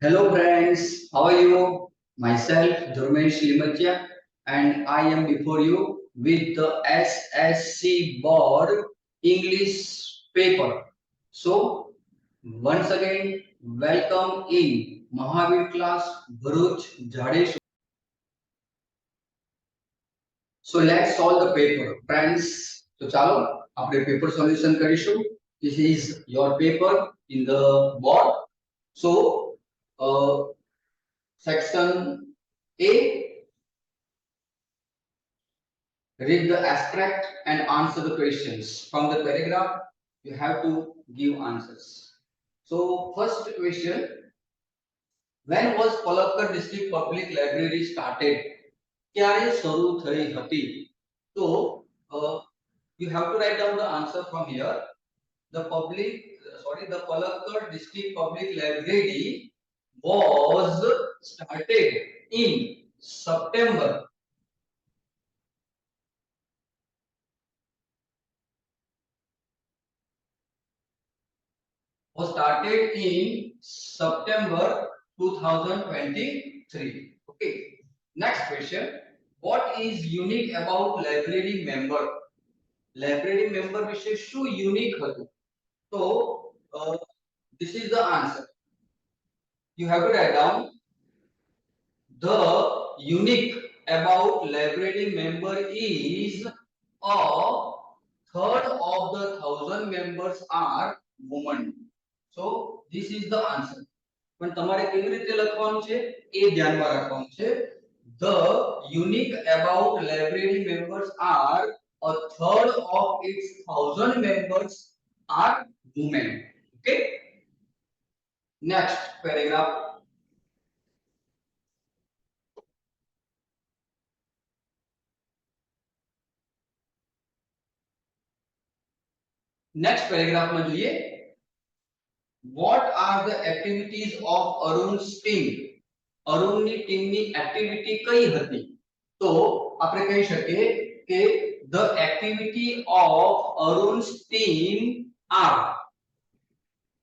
Hello friends, how are you? Myself Dharmesh Limatia and I am before you with the SSC board English paper. So once again welcome in Mahavir class Bharuch Jadeshwar. So let's solve the paper friends. So ચાલો આપણે paper solution કરીશું. This is your paper in the board. So uh, section A, read the abstract and answer the questions. From the paragraph, you have to give answers. So, first question, when was Palakkad District Public Library started? ક્યારે શરૂ થઈ હતી? So, you have to write down the answer from here. The Palakkad District Public Library was started in September was started in September 2023. Okay. Next question. What is unique about library member? Library member વિશે શું unique હતું? So, this is the answer. You have to write down the unique about library member is a third of the 1,000 members are women. So this is the answer. પણ તમારે કેવી રીતે લખવાનું છે એ ધ્યાનમાં રાખવાનું છે. The unique about library members are a third of its 1,000 members are women. Okay. Next paragraph. Next paragraph માં જોઈએ. What are the activities of Arun's team? અરુણની ટીમની એક્ટિવિટી કઈ હતી? તો આપણે કહી શકીએ કે the activity of Arun's team are.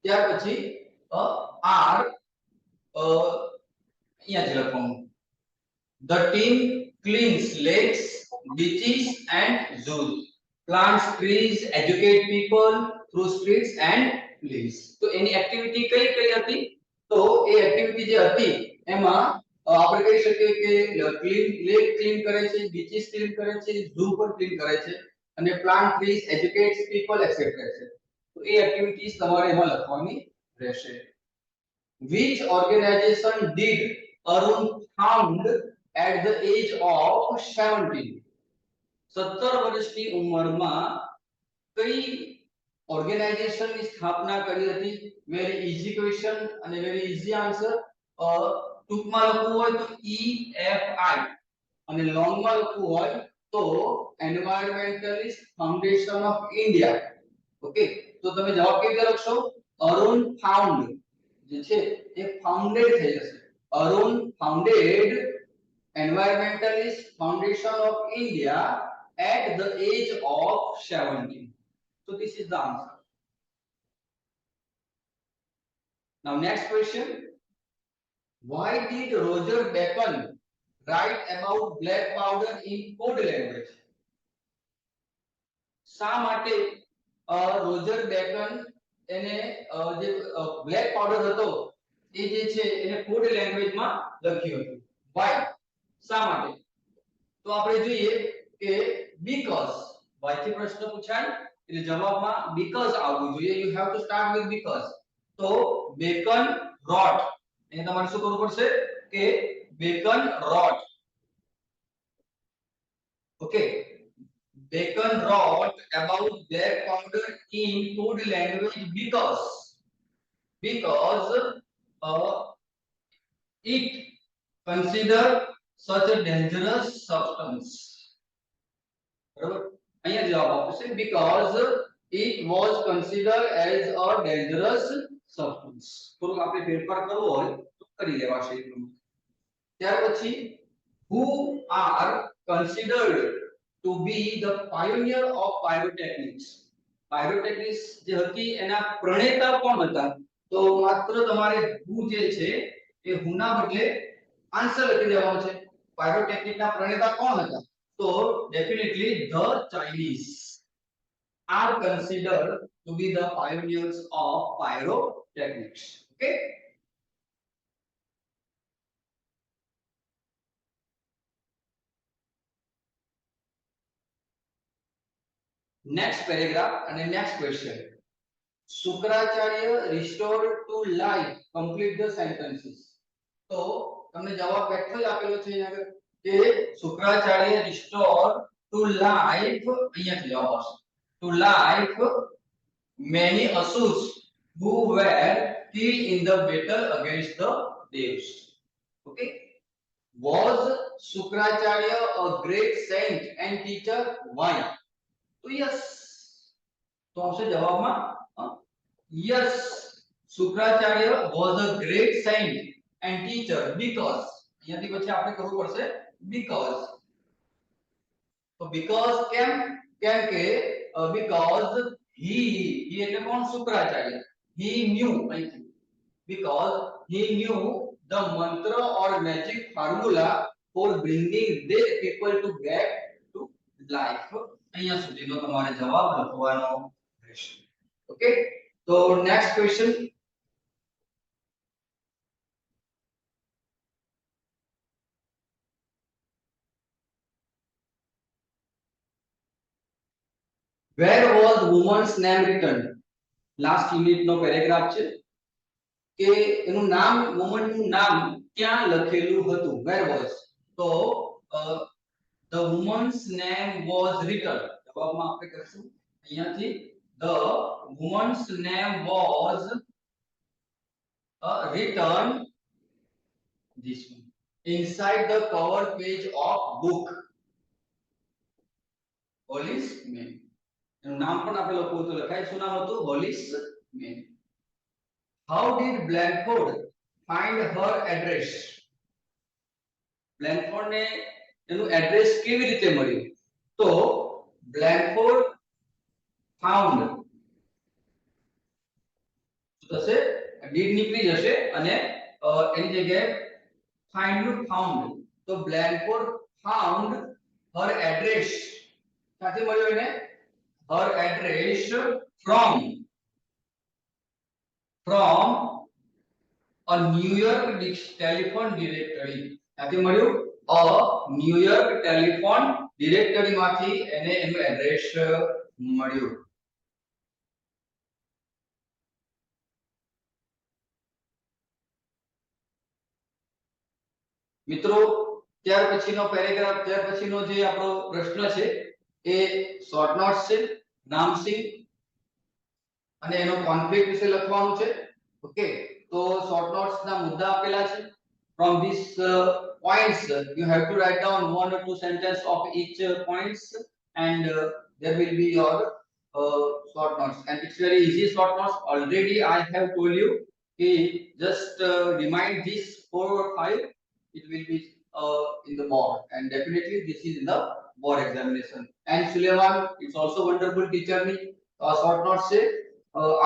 ત્યાર પછી are અહીંયાથી લખવાનું. The team cleans lakes, beaches and zoos, plants trees, educate people through streets and plays. તો એની એક્ટિવિટી કઈ કઈ હતી? તો એ એક્ટિવિટી જે હતી એમાં આપણે કહી શકીએ કે ક્લીન લેક ક્લીન કરે છે, બીચીસ ક્લીન કરે છે, ઝૂ પણ ક્લીન કરે છે અને પ્લાન્ટ ટ્રીઝ એજ્યુકેટ્સ પીપલ એક્સેપ્ટ કરે છે. તો એ એક્ટિવિટીઝ તમારે એમાં લખવાની રહેશે. Which organization did Arun found at the age of 17? 17 વર્ષની ઉંમરમાં કઈ ઓર્ગેનાઇઝેશન ની સ્થાપના કરી હતી? વેરી ઈઝી ક્વેશ્ચન અને વેરી ઈઝી આન્સર. ટૂંકમાં લખવું હોય તો EFI અને લોંગમાં લખવું હોય તો environmentalist foundation of India. Okay, તો તમે જવાબ કેવી રીતે લખશો? અરુણ ફાઉન્ડ જે છે એ ફાઉન્ડેડ થઈ જશે. Arun founded Environmentalist Foundation of India at the age of 17. So this is the answer. Now next question. Why did Roger Bacon write about black powder in code language? શા માટે રોજર બેકન એને જે black powder હતો એ જે છે એને code લેંગ્વેજમાં લખ્યું હતું? Why? શા માટે? તો આપણે જોઈએ કે બીકોઝ why થી પ્રશ્ન પૂછાય એટલે જવાબમાં બીકોઝ આવવું જોઈએ. You have to start with because. તો બેકન રોટ એને તમારે શું કરવું પડશે કે Bacon wrote. Okay, Bacon wrote about black powder in code language because it considered such a dangerous substance. બરાબર, અહીંયા જવાબ આપશે because it was considered as a dangerous substance. થોડુંક આપણે ફેરફાર કરવો હોય તો કરી લેવાશે. ત્યાર પછી who are considered to be the pioneer of pyrotechnics. Pyrotechnics જે હતી એના પ્રણેતા કોણ હતા? તો માત્ર તમારે who જે છે એ હુના બદલે આન્સર લખી દેવાનો છે. પાયરોટેકનિકના પ્રણેતા કોણ હતા? તો definitely the Chinese are considered to be the pioneers of pyrotechnics. Okay. Next paragraph and the next question. Shukracharya restored to life. Complete the sentences. તો તમને જવાબ બેઠો જ આપેલો છે અહીંયા આગળ કે શુક્રાચાર્ય restored to life, અહીંયાથી જવાબ આવશે. To life many Asurs who were killed in the battle against the Devs. Okay. Was Shukracharya a great saint and teacher? Why? So yes. તો આવશે જવાબમાં yes. Shukracharya was a great saint and teacher because અહીંયાથી પછી આપણે કરવું પડશે because. તો because કેમ કે because he એટલે કોણ? Shukracharya. He knew because he knew the mantra or magic formula for bringing their people to back to life. અહીંયા સુધીનો તમારે જવાબ લખવાનો રહેશે. ઓકે. તો next question. Where was woman's name written? Last unit નો પેરેગ્રાફ છે કે એનું નામ, વુમન નું નામ ક્યાં લખેલું હતું? Where was? તો the woman's name was written. જવાબમાં આપણે કરશું અહીંયાથી the woman's name was written this one inside the cover page of book. Hollis Man. એનું નામ પણ આપણે લખવું તો લખાય. શું નામ હતું? હોલિસ main. How did Blandford find her address? Blandford ને એનું એડ્રેસ કેવી રીતે મળ્યું? તો Blandford found શું થશે? did નીકળી જશે અને એની જગ્યાએ find નું found. તો Blandford found her address. ક્યાંથી મળ્યો એને? Her address from a New York telephone directory. ક્યાંથી મળ્યું? a New York telephone directory માંથી એને એનું એડ્રેસ મળ્યું. મિત્રો ત્યાર પછીનો પેરેગ્રાફ, ત્યાર પછીનો જે આપણો પ્રશ્ન છે એ શોર્ટ નોટ્સ છે. નામસિંગ અને એનો કોન્ફ્લિક્ટ વિશે લખવાનું છે. ઓકે. તો શોર્ટ નોટ્સ ના મુદ્દા આપેલા છે. From these points you have to write down one or two sentences of each points and there will be your short notes, and it's very easy short notes. Already I have told you, just remind these 4 or 5. It will be in the board, and definitely this is in the board examination. And Suleiman, it's also wonderful teacher me. Short notes છે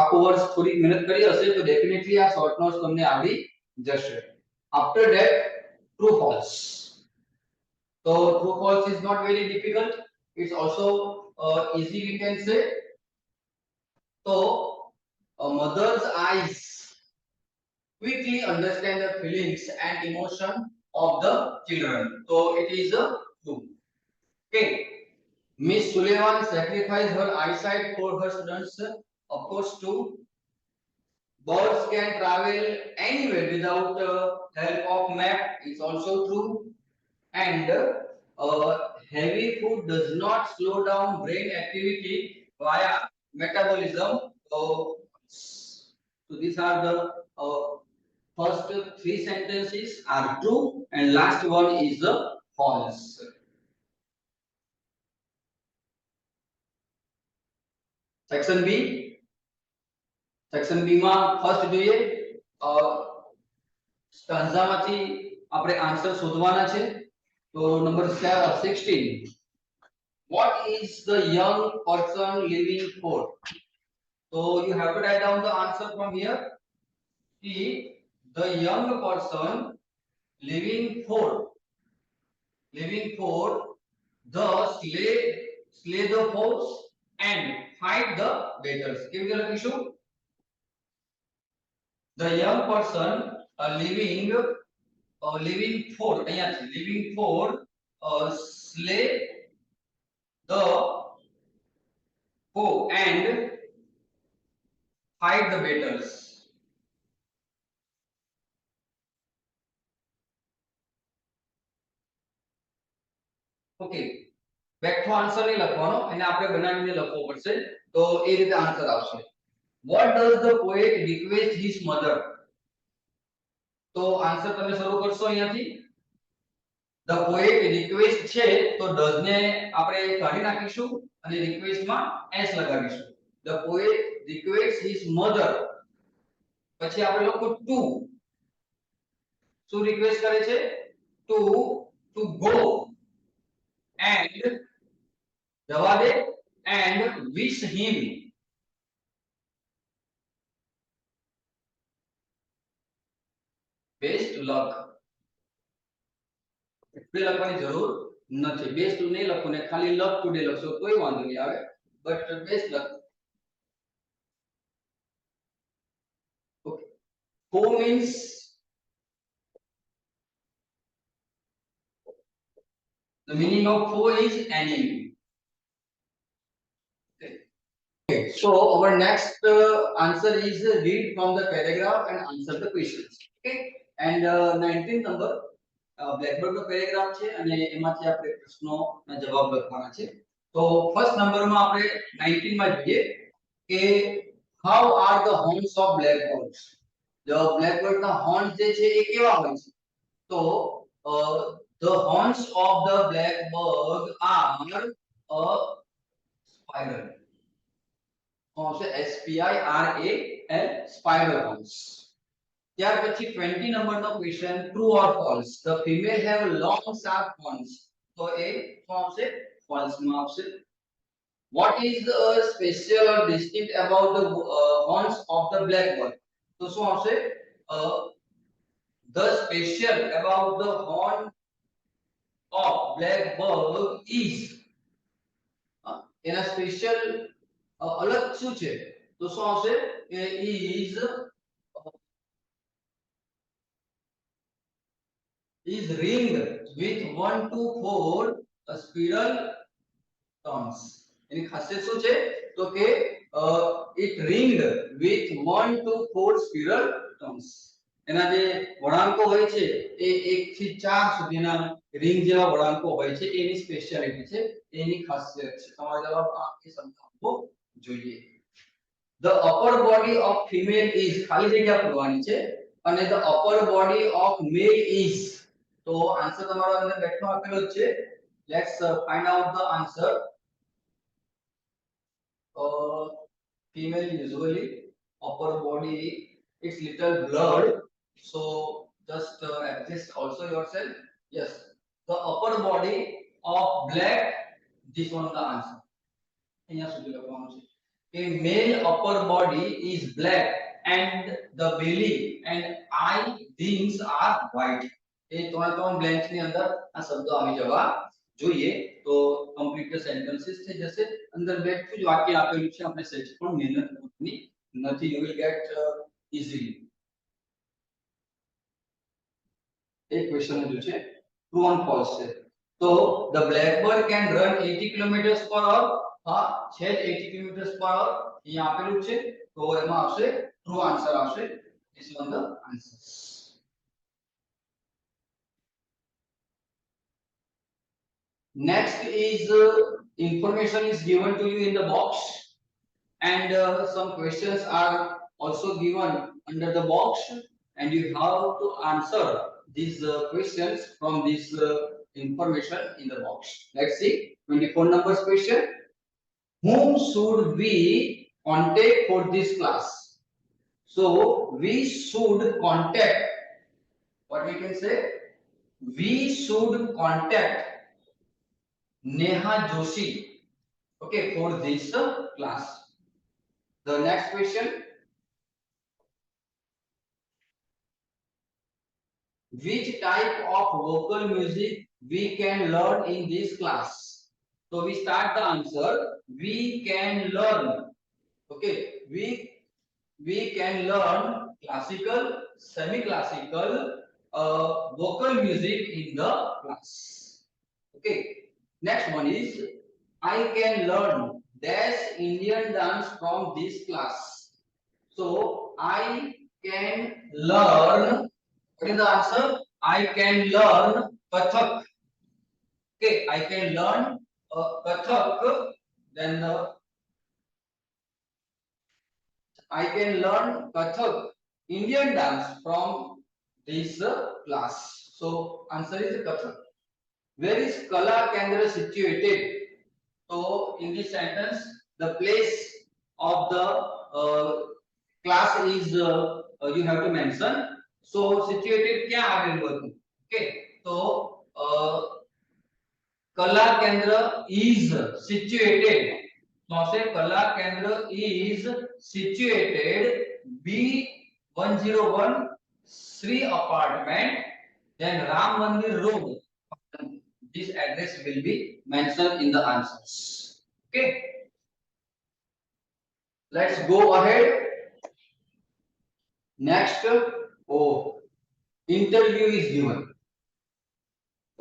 આખો વર્ષ થોડી મહેનત કરી હશે તો definitely આ short notes તમને આવડી જશે. After that, true false. So true false is not very difficult. It's also easy, we can say. So a mother's eyes quickly understand the feelings and emotion of the children. So it is a true. Okay. Miss Sullivan sacrificed her eyesight for her students. Of course, true. Birds can travel anywhere without help of map. It's also true. And heavy food does not slow down brain activity via metabolism. So these are the first 3 sentences are true, and last one is the false. Section B. Section B માં first જોઈએ stanza માંથી આપણે answer શોધવાના છે. તો number 16. What is the young person living for? So you have to write down the answer from here. See, the young person living for the slay the foes and fight the battles. કેવી રીતે લખીશું? The young person living for અહીંયા છે living for slay the foe and fight the battles. Okay, બેઠો answer નહીં લખવાનો, એને આપણે બનાવીને લખવો પડશે, તો એ રીતે આન્સર આવશે. What does the poet request his mother? તો આન્સર તમે શરૂ કરશો અહીંયાથી. The poet request છે તો does ને આપણે કાઢી નાખીશું અને request માં s લગાવીશું. The poet requests his mother, પછી આપણે લખો to. શું રિક્વેસ્ટ કરે છે? to go and જવા દે and wish him best luck. એટલે લખવાની જરૂર નથી, બેસ્ટ નહીં લખો ને ખાલી લક ટુડે લખશો તોય વાંધો નહીં આવે, but best luck. Okay, foe means the meaning of foe is enemy. Okay, so our next answer is read from the paragraph and answer the questions. Okay, and 19th number blackboard નો paragraph છે અને એમાંથી આપણે પ્રશ્નોના જવાબ લખવાના છે. તો ફર્સ્ટ નંબરમાં આપણે 19 માં જોઈએ કે how are the horns of blackbirds. જો બ્લેકબર્ડ ના હોર્ન્સ જે છે એ કેવા હોય છે? તો the horns of the blackbird are a spiral. So S P I R A L, spiral horns. ત્યાર પછી 20 નંબરનો question true or false. The female have long sharp horns. તો એ શું આવશે? ફોલ્સ માં આવશે. What is the special or distinct about the horns of the blackbird. તો શું આવશે? The special about the horn of blackbird is, એના સ્પેશિયલ અલગ શું છે? તો શું આવશે? is ringed with 1 to 4 spiral turns. એની ખાસિયત શું છે? તો કે it ringed with 1 to 4 spiral turns. એના જે વળાંકો હોય છે એ 1 થી 4 સુધીના રિંગ જેવા વળાંકો હોય છે, એની સ્પેશિયાલિટી છે, એની ખાસિયત છે. તમારે જવાબ આ એ સમજાવવો જોઈએ. The upper body of female is, ખાલી જગ્યા પૂરવાની છે, અને the upper body of male is. તો આન્સર તમારો અંદર બેઠો આપેલો છે. Let's find out the answer. Female usually upper body, it's little blurred, so just adjust also yourself. Yes, the upper body of black, this one the answer. અહીંયા સુધી લખવાનું છે કે male upper body is black and the belly and eye wings are white. એ ત્રણ blanks ની અંદર આ શબ્દો આવી જવા જોઈએ, તો કમ્પ્લીટ સેન્ટેન્સીસ થઈ જશે. અંદર બેઠું જ વાક્ય આપેલું છે, આપણે સેજ પણ મહેનત કરવાની નથી. You will get easily. એક ક્વેશ્ચન જો છે ટ્રુ ઓર ફોલ્સ છે. તો the blackbird can run 80 kilometres પર અવર. હા, છે 80 કિલોમીટર્સ પર અવર અહીંયા આપેલું છે, તો એમાં આવશે ટ્રુ આન્સર આવશે. This one the answer. Next is information is given to you in the box, and some questions are also given under the box, and you have to answer these questions from this information in the box. Let's see 24 numbers question. Whom should we contact for this class? So we should contact, what we can say, we should contact Neha Joshi, okay, for this class. The next question. which type of vocal music we can learn in this class? So we start the answer. We can learn. Okay, we can learn classical, semi-classical, vocal music in the class. Okay. Next one is I can learn dash Indian dance from this class. So I can learn. What is the answer? I can learn Kathak. Okay, I can learn Kathak. Then I can learn Kathak Indian dance from this class. So answer is Kathak. Where is Kala Kendra situated? So in this sentence, the place of the class is you have to mention. So situated क्या आवेલું હતું? Okay. So Kala Kendra is situated. So say Kala Kendra is situated B101 Sri apartment, then Ram Mandir Road. This address will be mentioned in the answers. Okay. Let's go ahead. Next, oh, interview is given.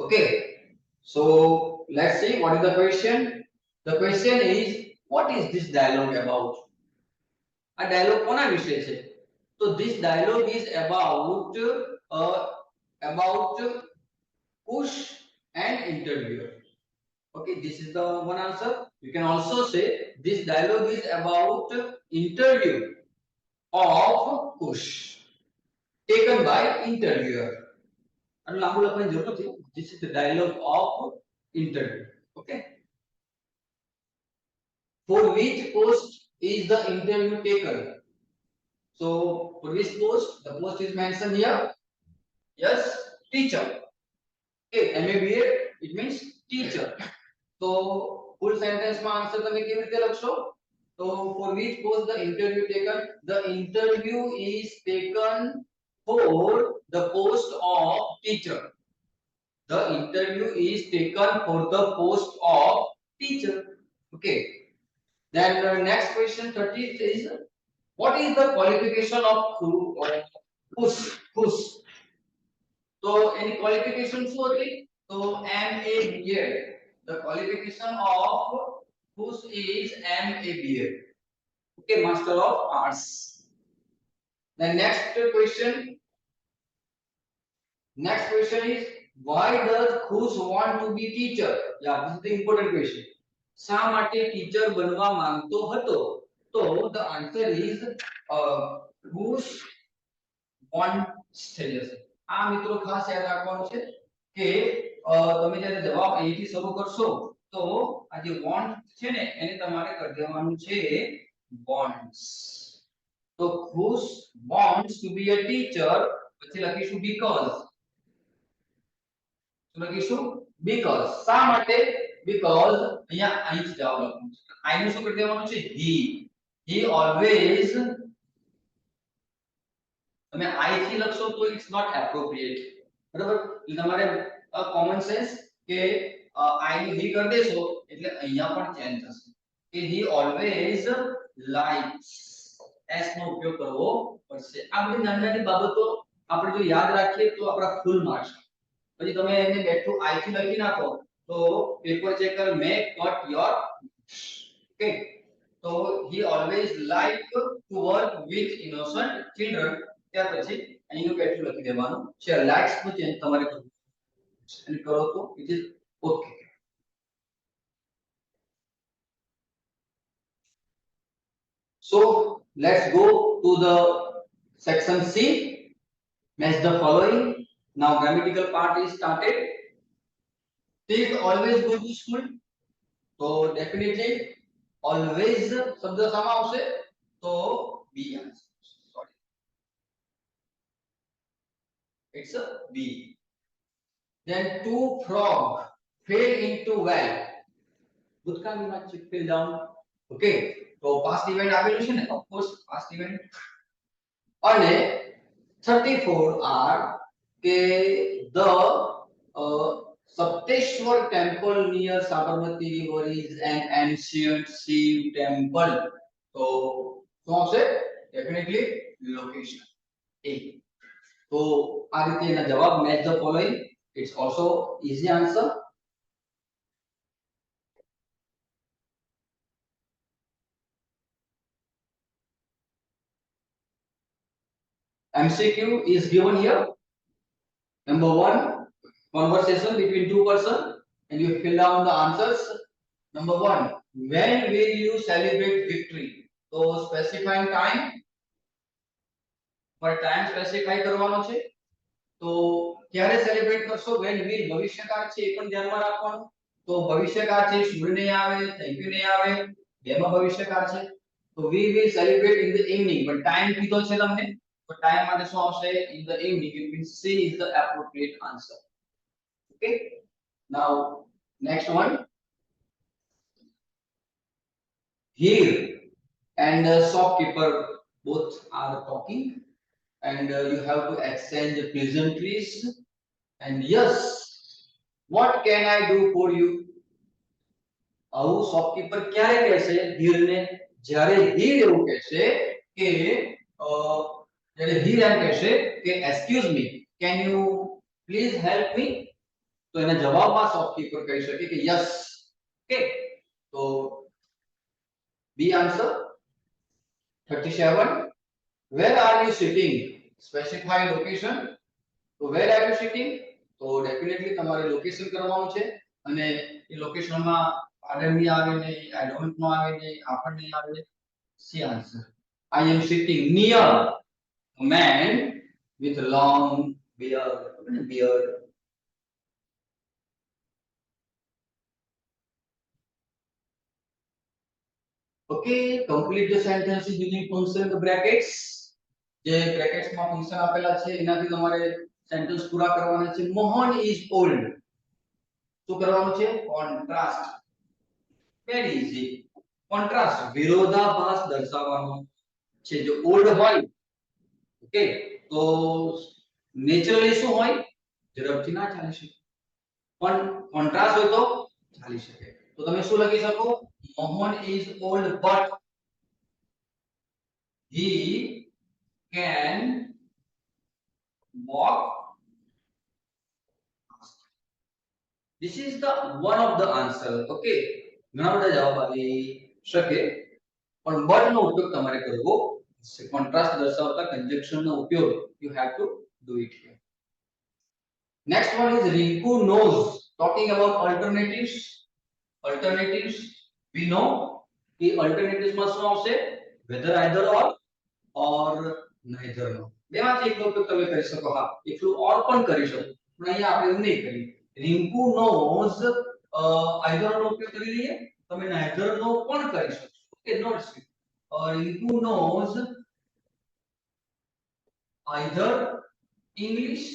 Okay. So let's see what is the question. The question is, what is this dialogue about? A dialogue કોના વિશે છે? So this dialogue is about push and interviewer. Okay, this is the one answer. You can also say this dialogue is about interview of push taken by interviewer. And લાંબુ લખવાની જરૂર નથી. This is the dialogue of interview. Okay. For which post is the interview taken? So for which post? The post is mentioned here. Yes, teacher. Okay, MABA, it means teacher. So full sentence માં answer તમે કેવી રીતે લખશો? So for which post the interview taken? The interview is taken for the post of teacher. The interview is taken for the post of teacher. Okay. Then the next question 30 is, what is the qualification of push? Push. So any qualification શું હતી? So MA BEd. The qualification of push is MA BEd. Okay, Master of Arts. The next question. Next question is, why does Khush want to be teacher? Yeah, this is the important question. શા માટે teacher બનવા માંગતો હતો? તો the answer is Khush wants થઈ જશે. આ મિત્રો ખાસ યાદ રાખવાનું છે કે તમે જ્યારે જવાબ અહીંથી શરૂ કરશો તો આ જે want છે ને એને તમારે કરી દેવાનું છે wants. તો Khush wants to be a teacher, પછી લખીશું because. લખીશું because. શા માટે? Because અહીંયા અહીં જવાબ લખવાનું છે. આનું શું કરી દેવાનું છે? he always. તમે I થી લખશો તો it's not appropriate. બરાબર? એટલે તમારે common sense કે I નું he કરી દેશો એટલે અહીંયા પણ ચેન્જ થશે. કે he always likes. s નો ઉપયોગ કરવો પડશે. આ બધી નાની નાની બાબતો આપણે જો યાદ રાખીએ તો આપણા ફૂલ માર્ક્સ. પછી તમે એને બેઠું I થી લખી નાખો તો paper checker May cut your. Okay. So he always like to work with innocent children. ત્યાર પછી અહીંનું કેટલું લખી દેવાનું છે. લાઇક્સ નું ચેન્જ તમારે કરવું અને કરો તો it is okay. So let's go to the section C. Match the following. Now grammatical part is started. Please always go to school. So definitely always શબ્દ સામા આવશે તો B answer. It's a B. Then two frogs fell into well. ભૂતકાળમાં fell down. Okay. તો past event આપેલું છે ને, of course past event. અને 34 are કે the Sapteshwar temple near Sabarmati river is an ancient Shiv temple. So શું આવશે? Definitely location A. તો આ રીતે એના જવાબ match the following. It's also easy answer. MCQ is given here. Number 1, conversation between two persons, and you fill down the answers. Number 1, when will you celebrate victory? So specifying time, पर time specify કરવાનો છે. તો ક્યારે celebrate કરશો? when will ભવિષ્યકાળ છે એ પણ ધ્યાનમાં રાખવાનું. તો ભવિષ્યકાળ છે શુડ નહીં આવે, થેન્ક યુ નહીં આવે, બેમાં ભવિષ્યકાળ છે. તો we will celebrate in the evening, પણ ટાઈમ કીધો છે તમને, તો ટાઈમ માટે શું આવશે? in the evening. It means C is the appropriate answer. Okay, now next one. Here and shopkeeper both are talking, and you have to exchange pleasantries. And yes, what can I do for you? આવું shopkeeper ક્યારે કહેશે હીર ને? જ્યારે હીર એવું કહેશે કે જ્યારે હીર એમ કહેશે કે excuse me, can you please help me? તો એના જવાબમાં શોપકીપર કહી શકે કે યસ. ઓકે, તો B answer. 37, where are you sitting? Specify location. તો where are you sitting? તો ડેફિનેટલી તમારે લોકેશન કરવાનું છે, અને એ લોકેશનમાં પાડર નહીં આવે ને, આઈ ડોન્ટ નો આવે ને, આપણ નહીં આવે. C answer. I am sitting near a man with long beard. Okay, complete the sentences using function the brackets. જે બ્રેકેટ્સ માં ફંક્શન આપેલા છે એનાથી તમારે સેન્ટેન્સ પૂરા કરવાના છે. Mohan is old. શું કરવાનું છે? કોન્ટ્રાસ્ટ. Very easy. કોન્ટ્રાસ્ટ વિરોધાભાસ દર્શાવવાનો છે. જો ઓલ્ડ હોય, ઓકે, તો નેચરલી શું હોય? ઝડપથી ના ચાલી શકે, પણ કોન્ટ્રાસ્ટ હોય તો ચાલી શકે. તો તમે શું લખી શકો? Mohan is old but he can walk. This is the one of the answer. Okay, ઘણા બધા જવાબ આવી શકે, પણ but નો ઉપયોગ તમારે કરવો છે. કોન્ટ્રાસ્ટ દર્શાવતા કંજક્શન નો ઉપયોગ you have to do it here. Next one is Rinku knows. Talking about alternatives. Alternatives, we know कि alternatives માં શું આવશે? whether, either, or neither નો. બેમાંથી એકનો ઉપયોગ તમે કરી શકો. હા, એકલું or પણ કરી શકો, પણ અહીંયા આપણે એવું નહીં કરીએ. Rinku knows either નો ઉપયોગ કરી લઈએ, તમે neither નો પણ કરી શકો. Okay, not sweet. Rinku knows either English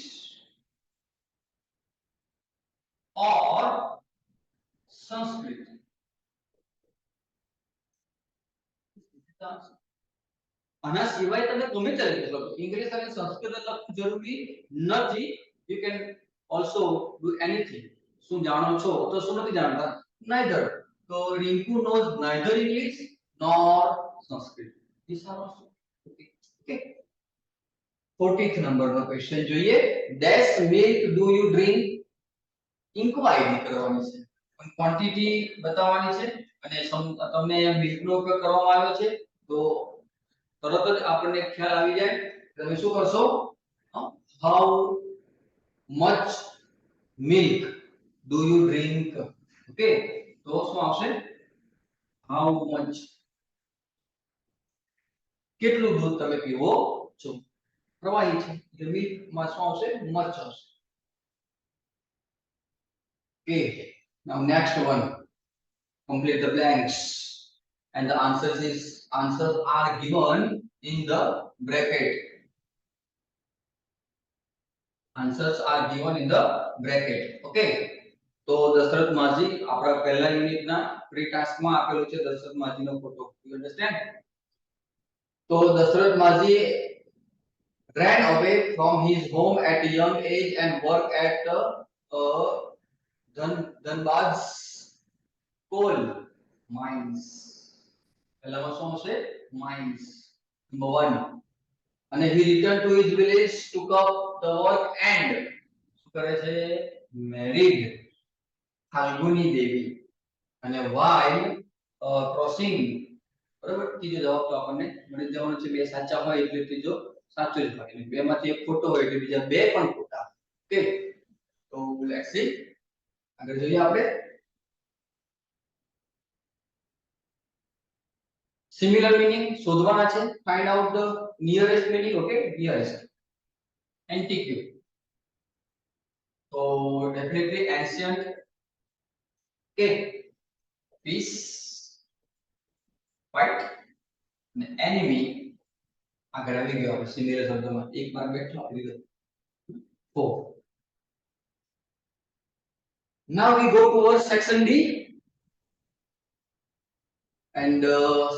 or Sanskrit. આના સિવાય તમે ગમે તે લખી શકો. ઇંગ્લિશ અને સંસ્કૃત લખવું જરૂરી નથી. You can also do anything. શું જાણો છો તો શું નથી જાણતા? neither. તો Rinku knows neither English nor Sanskrit. These are also okay. Okay. 40th number નો ક્વેશ્ચન જોઈએ. dash milk do you drink? Inquiry કરવાની છે, ક્વોન્ટિટી બતાવવાની છે, અને તમને મિલ્ક નો ઉપયોગ કરવામાં આવ્યો છે. તો તરત જ આપણને ખ્યાલ આવી જાય. તમે શું કરશો? how much milk do you drink? Okay, તો શું આવશે? how much, કેટલું દૂધ તમે પીવો છો? પ્રવાહી છે એટલે મિલ્ક માં શું આવશે? much આવશે. Okay, now next one. Complete the blanks, and the answers are given in the bracket. Answers are given in the bracket. Okay, તો દશરથ માજી આપણા પહેલા યુનિટના પ્રી ટાસ્ક માં આપેલો છે દશરથ માજીનો ફોટો. You understand? તો દશરથ માજી ran away from his home at a young age and worked at Dhanbad's coal mines. પહેલામાં શું હશે? Mines. Number 1. And he returned to his village, took up the work and શું કરે છે? Married Falguni દેવી. અને while crossing, બરાબર, ત્રીજો જવાબ તો આપણને મળી જવાનો છે. બે સાચા હોય એટલે ત્રીજો સાચો જ હોય, એટલે બે માંથી એક ખોટો હોય એટલે બીજા બે પણ ખોટા. ઓકે, તો લેટ્સ સી, આગળ જોઈએ આપણે. સિમિલર મીનિંગ શોધવાના છે. Find out the nearest meaning. Okay, nearest. Antique, તો definitely ancient. Okay, peace, fight અને એનિમી આગળ આવી ગયો. આપણે સિમિલર શબ્દમાં એક માર્ક બેઠો આવી ગયો. 4. Now we go towards section D, and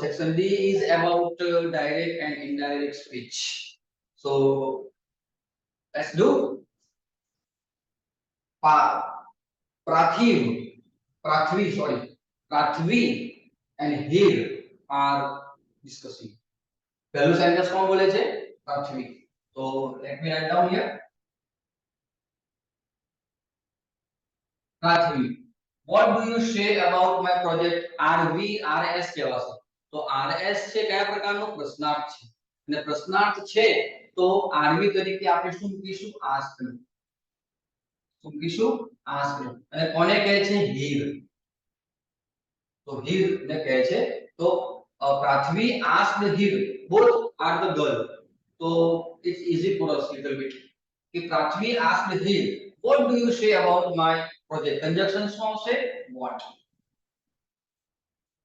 section D is about direct and indirect speech. So let's do. Prathvi, and here are discussing. પહેલું સેન્ટેન્સ કોણ બોલે છે? Prathvi. So let me write down here. Prathvi, what do you say about my project? RV, RS કહેવાશે. તો RS છે કયા પ્રકારનો? પ્રશ્નાર્થ છે. અને પ્રશ્નાર્થ છે તો RV તરીકે આપણે શું કહીશું? ask. શું કહીશું? ask. અને કોને કહે છે? હીર. તો હીર ને કહે છે. તો Prathvi asked Hir, both are the girl, so it's easy for us little bit. If Prathvi asked Hir, what do you say about my project? Conjunction form say what.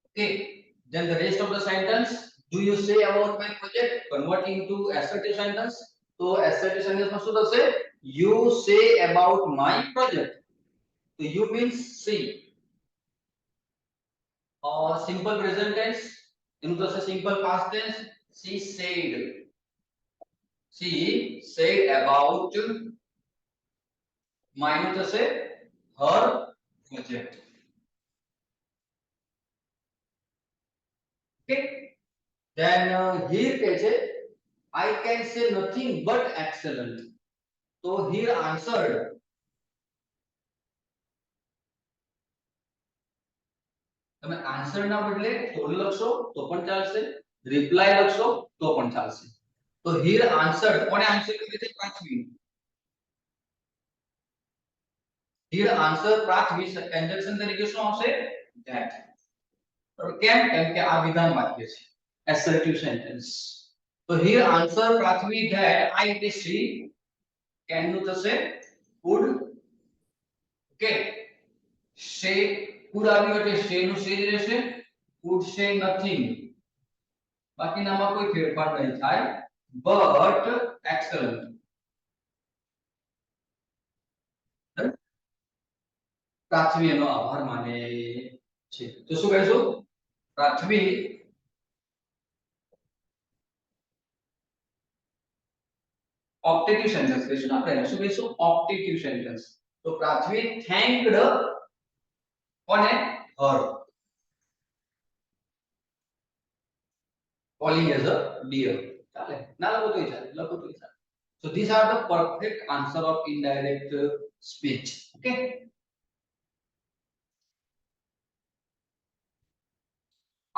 Okay, then the rest of the sentence, do you say about my project, converting to assertive sentence. So assertive sentence માં શું થશે? You say about my project. So you means say. Simple present tense, એનું થશે simple past tense. She said about my નું થશે her project. Okay, then here કહે છે I can say nothing but excellent. So here answered, તમે answer ના બદલે થોડું લખશો તો પણ ચાલશે, રિપ્લાય લખશો તો પણ ચાલશે. તો here answered, કોણે આન્સર કર્યું છે? Prathvi. Here answer Prathvi conjunction તરીકે શું આવશે? That. કેમ? કેમ કે આ વિધાન વાક્ય છે, assertive sentence. So here answer Prathvi that I see, can નું થશે would. Okay, say would આવ્યું એટલે say નું say જ રહેશે. would say nothing, બાકીનામાં કોઈ ફેરફાર નહીં થાય, but excellent. Prathvi એનો આભાર માને છે. તો શું કહીશું? Prathvi optative sentence કહીશું આપણે. શું કહીશું? Optative sentence. તો Prathvi thanked કોને? her, calling as a dear. ચાલે, ના લખો તોય ચાલે, લખો તોય ચાલે. So these are the perfect answer of indirect speech. Okay,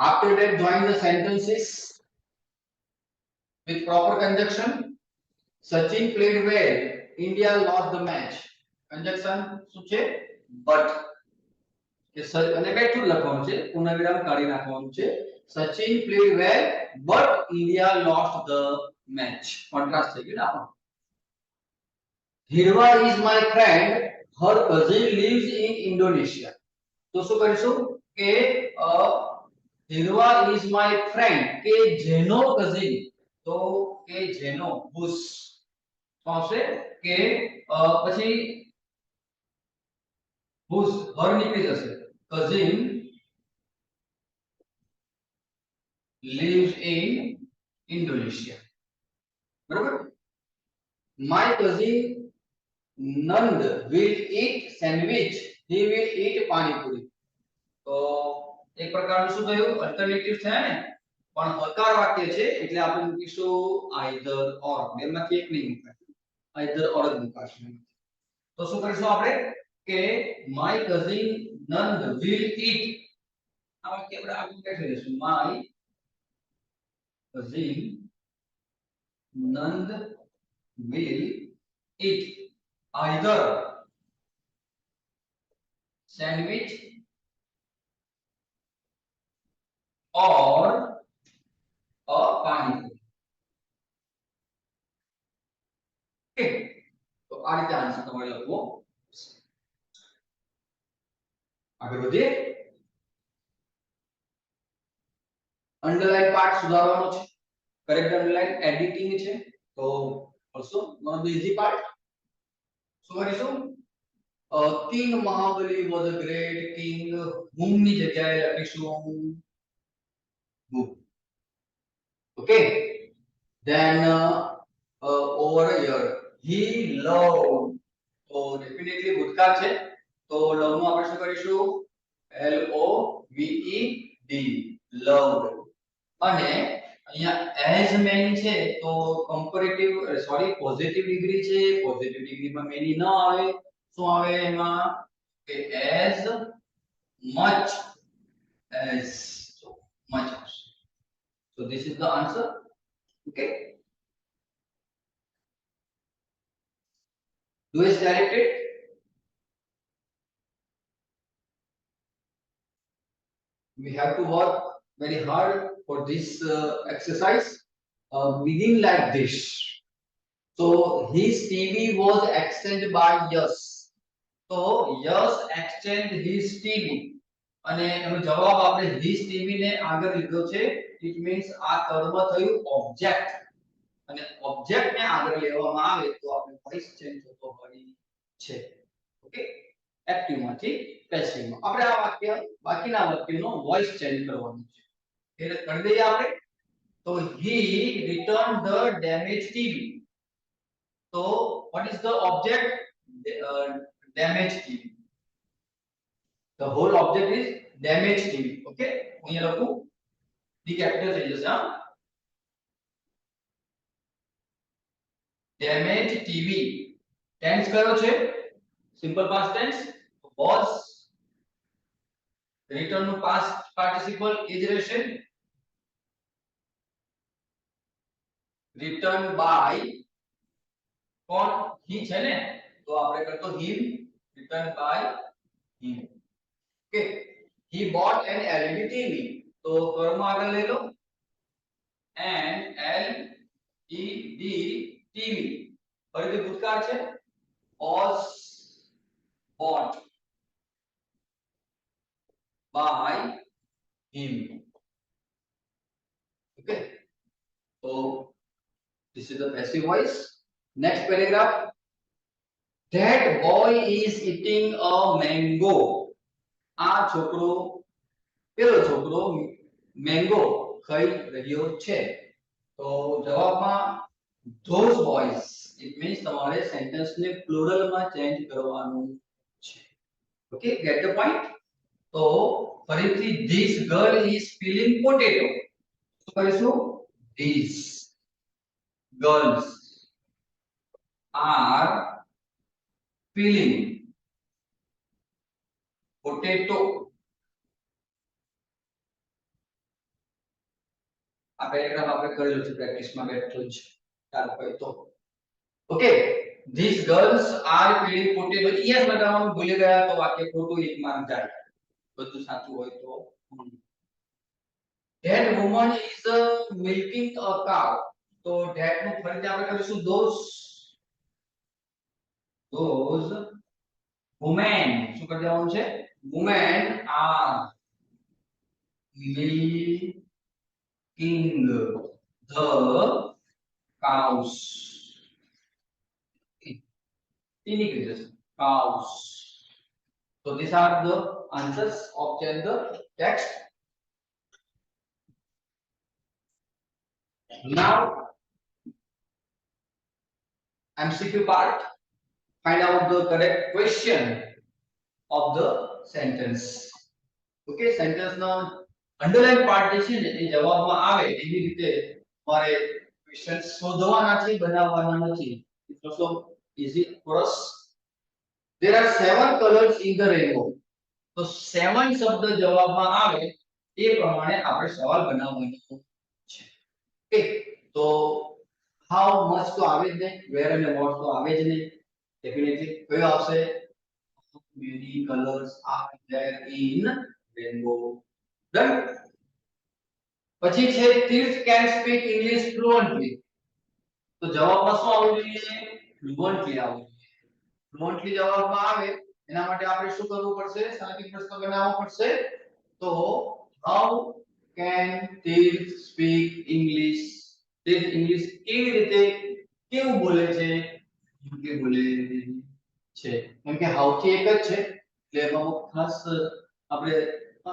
after that join the sentences with proper conjunction. Sachin played well, India lost the match. Conjunction શું છે? but. કે અને બેઠું લખવાનું છે, પૂર્ણવિરામ કાઢી નાખવાનું છે. Sachin played well but India lost the match. Contrast થઈ ગયું ને આપણો. Hirva is my friend, her cousin lives in Indonesia. તો શું કરીશું કે Hirva is my friend, કે જેનો cousin, તો કે જેનો whose આવશે કે પછી whose her નીકળી જશે. cousin lives in Indonesia. બરાબર. My cousin Nand will eat sandwich. He will eat pani puri. તો એક પ્રકારનું શું થયું અલ્ટરનેટિવ થયા ને પણ હકાર વાક્ય છે એટલે આપણે મૂકીશું આઈધર ઓર બેમાંથી એક નહીં મૂકાય આઈધર ઓર જ મૂકાશે તો શું કરીશું આપણે કે માય કઝિન નંદ વિલ ઈટ આ વાક્ય આપણે આગળ લખી દઈશું my cousin Nand will eat either sandwich or a pani puri. Okay, તો આ રીતે આન્સર તમારે લખવો આગળ વધીએ અંડરલાઈન પાર્ટ સુધારવાનો છે કરેક્ટ અંડરલાઈન એડિટિંગ છે તો also one of the easy part શું કરીશું king Mahabali was a great king whom ની જગ્યાએ લખીશું whom okay then over here he loved તો ડેફિનેટલી ભૂતકાળ છે તો લવ નું આપણે શું કરીશું L O V E D loved અને અહીંયા as many છે તો કમ્પેરેટિવ સોરી પોઝિટિવ ડિગ્રી છે પોઝિટિવ ડિગ્રીમાં many ન આવે શું આવે એમાં કે as much as so much so this is the answer okay do is directed we have to work very hard for this exercise begin like this so his TV was exchanged by yes so yes exchanged his TV અને એનો જવાબ આપણે his TV ને આગળ લીધો છે it means આ કર્મ થયું ઓબ્જેક્ટ અને ઓબ્જેક્ટ ને આગળ લેવામાં આવે તો આપણે વોઇસ ચેન્જ થતો હોય છે ઓકે એક્ટિવ માંથી પેસિવ માં આપણે આ વાક્ય બાકીના વાક્યનો વોઇસ ચેન્જ કરવાનો છે એટલે કરી દઈએ આપણે તો he returned the damaged TV so what is the object damaged TV the whole object is damaged TV okay અહીંયા લખું ડી કેપિટલ થઈ જશે હા damaged TV ટેન્સ કયો છે simple past tense was return નું past participle is રહેશે return by કોણ he છે ને તો આપણે કરતો him return by him okay he bought an LED TV તો કર્મ આગળ લઈ લો and LED TV ફરીથી ભૂતકાળ છે was bought by him okay so this is the passive voice next paragraph that boy is eating a mango આ છોકરો પેલો છોકરો મેંગો ખાઈ રહ્યો છે તો જવાબમાં those boys it means તમારે સેન્ટેન્સ ને પ્લુરલ માં ચેન્જ કરવાનું છે ઓકે get the point તો ફરીથી this girl is peeling potato શું કરીશું these girls are peeling potato આ પેરેગ્રાફ આપણે કરેલું છે પ્રેક્ટિસમાં બેઠેલું છે ચાલો ભાઈ તો okay these girls are peeling potato yes લગાવવાનું ભૂલી ગયા તો વાક્ય ખોટું એક માર્ક જાય બધું સાચું હોય તો that woman is milking a cow તો that નું ફરીથી આપણે કરીશું those women શું કરી દેવાનું છે women are milking the cows cows so these are the answers of the text now MCQ part. Find out the correct question of the sentence. Okay, sentence નો અંડરલાઈન પાર્ટ જે છે ને એ જવાબમાં આવે એવી રીતે તમારે ક્વેશ્ચન શોધવાના છે, બનાવવાના નથી. It's also easy for us. There are 7 colors in the rainbow. તો 7 શબ્દ જવાબમાં આવે એ પ્રમાણે આપણે સવાલ બનાવવાનો છે. ઓકે, તો how much તો આવે જ નહીં, where અને what તો આવે જ નહીં. ડેફિનેટલી કયો આવશે? Many colors are there in rainbow. Done. પછી છે તીર્થ can speak English fluently. તો જવાબમાં શું આવવું જોઈએ? fluently આવવું જોઈએ. fluently જવાબમાં આવે એના માટે આપણે શું કરવું પડશે? શાબ્દિક પ્રશ્ન બનાવવો પડશે. તો how can Tirth speak English? Tirth English કેવી રીતે, કેવું બોલે છે? કે બોલે છે. કેમ કે how થી એક જ છે એટલે એમાં ખાસ આપણે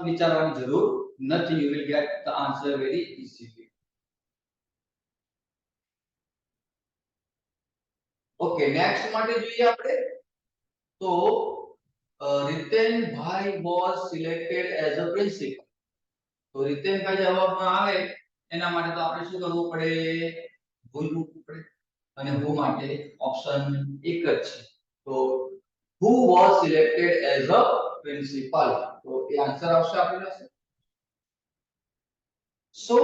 વિચારવાની જરૂર નથી. You will get the answer very easily. Okay, next માટે જોઈએ આપણે. તો રીતેનભાઈ was selected as a principal. તો રીતેનભાઈ જવાબમાં આવે એના માટે તો આપણે શું કરવું પડે? ભૂલ મૂકવું પડે. અને who માટે ઓપ્શન એક જ છે. તો who was selected as a principal? તો એ આન્સર આવશે આપણી પાસે. So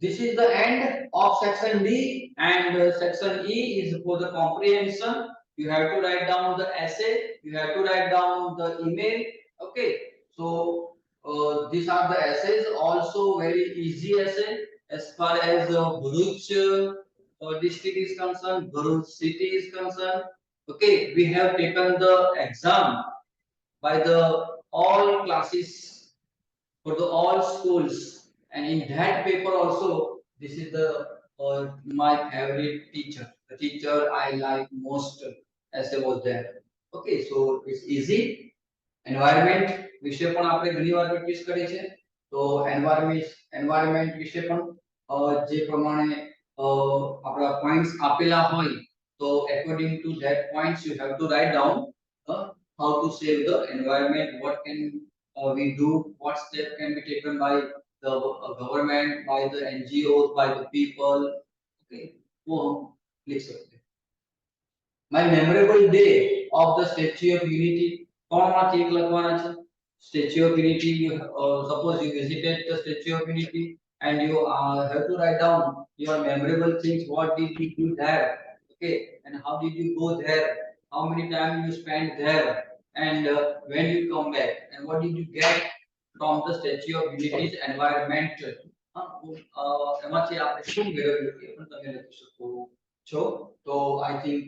this is the end of section D, and section E is for the comprehension. You have to write down the essay, you have to write down the email. Okay, so these are the essays, also very easy essay as far as Bharuch district is concerned, Bharuch city is concerned. Okay, we have taken the exam by the all classes for the all schools, and in that paper also this is the my favorite teacher, the teacher I like most essay was there. Okay, so it's easy. Environment વિશે પણ આપણે ઘણીવાર practice કરી છે. તો environment વિશે પણ જે પ્રમાણે આપણા પોઈન્ટ્સ આપેલા હોય તો according to that points you have to write down how to save the environment, what can we do, what step can be taken by the government, by the NGOs, by the people. Okay, वो हम लिख सकते हैं. My memorable day of the Statue of Unity. कौन માંથી એક લખવાના છે? Statue of Unity. Suppose you visited the Statue of Unity and you have to write down your memorable things. What did you do there? Okay, and how did you go there? How many time you spent there? And when you come back? And what did you get from the Statue of Unity's environment? એમાંથી આપણે શું મેળવ્યું એ પણ તમે લખી શકો છો. તો I think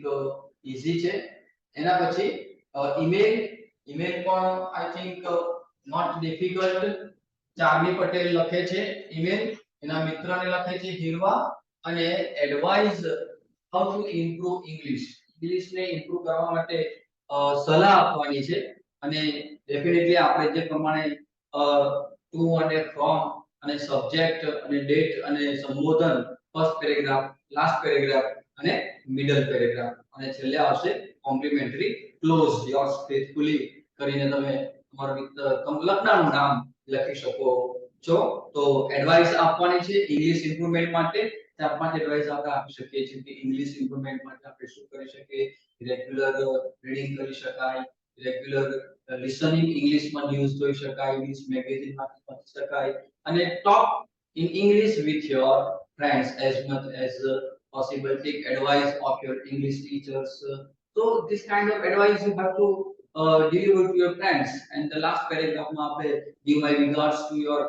easy છે. એના પછી email પણ I think not difficult. Charlie Patel લખે છે email, એના મિત્રને લખે છે હિરવા, અને advice how to improve English. English ને improve કરવા માટે સલાહ આપવાની છે. અને ડેફિનેટલી આપણે જે પ્રમાણે to અને from અને subject અને date અને સંબોધન, ફર્સ્ટ પેરેગ્રાફ, લાસ્ટ પેરેગ્રાફ અને મિડલ પેરેગ્રાફ, અને છેલ્લે આવશે કોમ્પ્લિમેન્ટરી ક્લોઝ. યોર્સ ફેથફુલી કરીને તમે તમારું લખનારું નામ લખી શકો છો. તો એડવાઇસ આપવાની છે ઇંગ્લિશ ઇમ્પ્રુવમેન્ટ માટે. 4-5 એડવાઇસ આપણે આપી શકીએ છીએ કે ઇંગ્લિશ ઇમ્પ્રુવમેન્ટ માટે આપણે શું કરી શકીએ. રેગ્યુલર રીડિંગ કરી શકાય, રેગ્યુલર listening English માં ન્યૂઝ જોઈ શકાય, ઇંગ્લિશ મેગેઝિન માંથી વાંચી શકાય, અને talk in English with your friends as much as possible. Take advice of your English teachers. So this kind of advice you have to deliver to your friends. And the last paragraph માં આપણે give my regards to your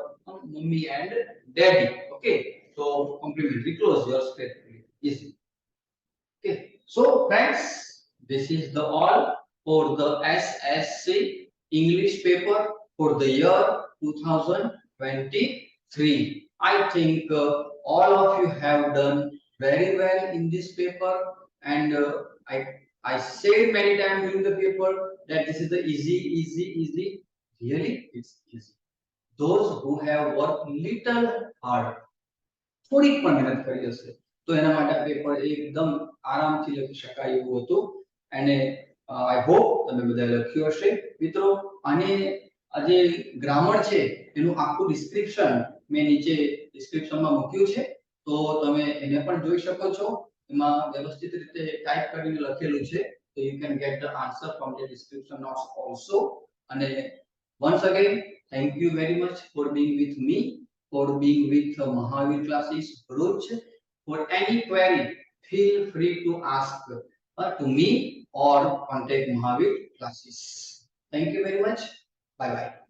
mummy and daddy. Okay, so complimentary close yours faithfully. Easy. Okay, so friends, this is the all for the SSC English paper for the year 2023. I think all of you have done very well in this paper, and I said many times during the paper that this is the easy. Really, it's easy. Those who have worked little hard, થોડીક પણ મહેનત કરી હશે, તો એના માટે આ paper એકદમ આરામથી લખી શકાય એવું હતું અને આઈ હોપ તમે બધા લખ્યું હશે મિત્રો અને આ જે ગ્રામર છે એનું આખું ડિસ્ક્રિપ્શન મેં નીચે ડિસ્ક્રિપ્શનમાં મૂક્યું છે તો તમે એને પણ જોઈ શકો છો એમાં વ્યવસ્થિત રીતે ટાઈપ કરીને લખેલું છે so you can get the answer from the description notes also અને once again thank you very much for being with me for being with Mahavir classes Bharuch for any query feel free to ask to me or contact Mahavir classes thank you very much bye bye